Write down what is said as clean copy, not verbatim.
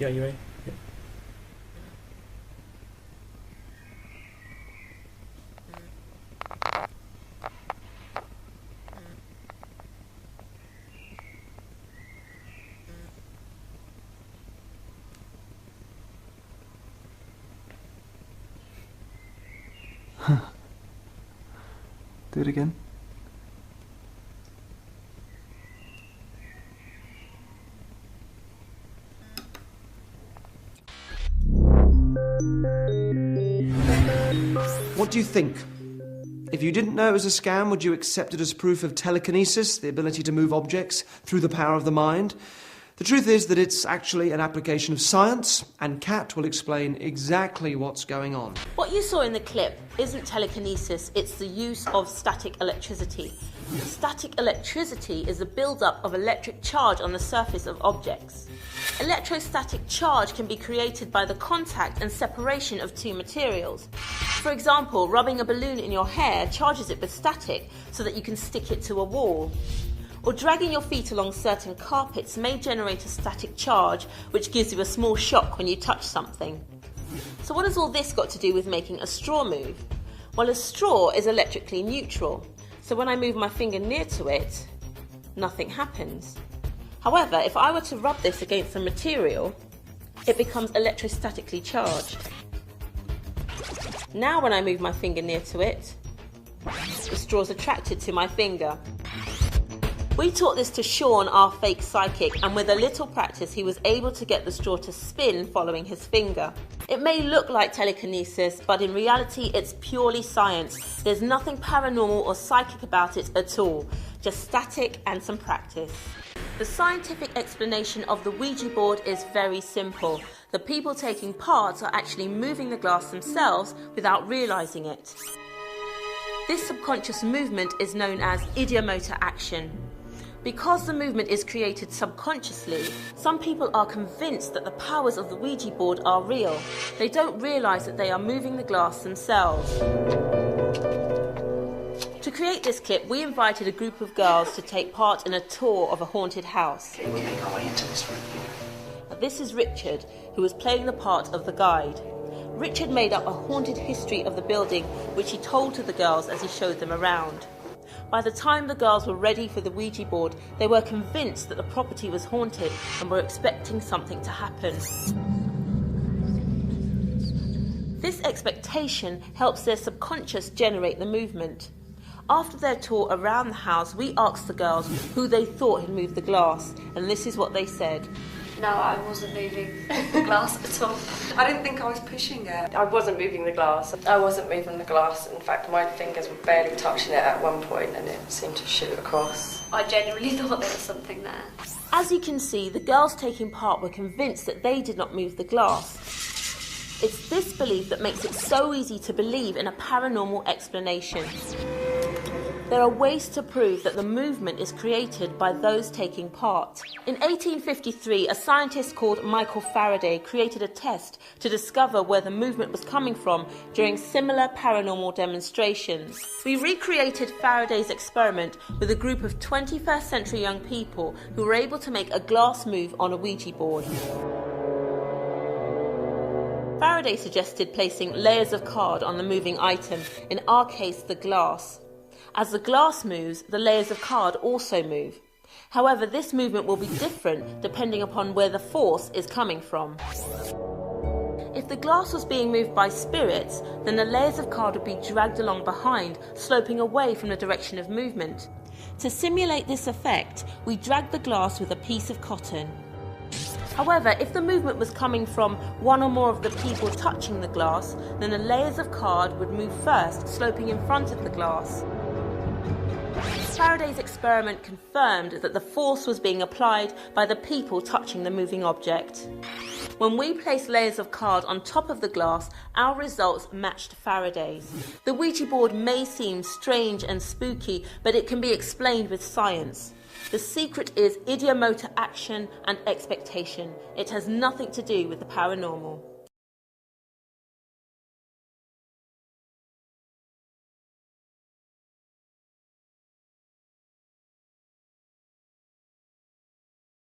Yeah, you ready? Yeah. Do it again. What do you think? If you didn't know it was a scam, would you accept it as proof of telekinesis, the ability to move objects through the power of the mind? The truth is that it's actually an application of science, and Kat will explain exactly what's going on. What you saw in the clip isn't telekinesis, it's the use of static electricity. Static electricity is the build-up of electric charge on the surface of objects. Electrostatic charge can be created by the contact and separation of two materials. For example, rubbing a balloon in your hair charges it with static so that you can stick it to a wall. Or dragging your feet along certain carpets may generate a static charge, which gives you a small shock when you touch something. So what has all this got to do with making a straw move? Well, a straw is electrically neutral, so when I move my finger near to it, nothing happens. However, if I were to rub this against a material, it becomes electrostatically charged. Now when I move my finger near to it, the straw's attracted to my finger. We taught this to Sean, our fake psychic, and with a little practice he was able to get the straw to spin following his finger. It may look like telekinesis, but in reality it's purely science. There's nothing paranormal or psychic about it at all, just static and some practice. The scientific explanation of the Ouija board is very simple. The people taking part are actually moving the glass themselves without realising it. This subconscious movement is known as ideomotor action. Because the movement is created subconsciously, some people are convinced that the powers of the Ouija board are real. They don't realise that they are moving the glass themselves. To create this clip, we invited a group of girls to take part in a tour of a haunted house. Okay, we'll make our way into this room. This is Richard, who was playing the part of the guide. Richard made up a haunted history of the building, which he told to the girls as he showed them around. By the time the girls were ready for the Ouija board, they were convinced that the property was haunted and were expecting something to happen. This expectation helps their subconscious generate the movement. After their tour around the house, we asked the girls who they thought had moved the glass, and this is what they said. No, I wasn't moving the glass at all. I didn't think I was pushing it. I wasn't moving the glass. I wasn't moving the glass. In fact, my fingers were barely touching it at one point and it seemed to shoot across. I genuinely thought there was something there. As you can see, the girls taking part were convinced that they did not move the glass. It's this belief that makes it so easy to believe in a paranormal explanation. There are ways to prove that the movement is created by those taking part. In 1853, a scientist called Michael Faraday created a test to discover where the movement was coming from during similar paranormal demonstrations. We recreated Faraday's experiment with a group of 21st century young people who were able to make a glass move on a Ouija board. Faraday suggested placing layers of card on the moving item, in our case the glass. As the glass moves, the layers of card also move. However, this movement will be different depending upon where the force is coming from. If the glass was being moved by spirits, then the layers of card would be dragged along behind, sloping away from the direction of movement. To simulate this effect, we dragged the glass with a piece of cotton. However, if the movement was coming from one or more of the people touching the glass, then the layers of card would move first, sloping in front of the glass. Faraday's experiment confirmed that the force was being applied by the people touching the moving object. When we placed layers of card on top of the glass, our results matched Faraday's. The Ouija board may seem strange and spooky, but it can be explained with science. The secret is ideomotor action and expectation. It has nothing to do with the paranormal.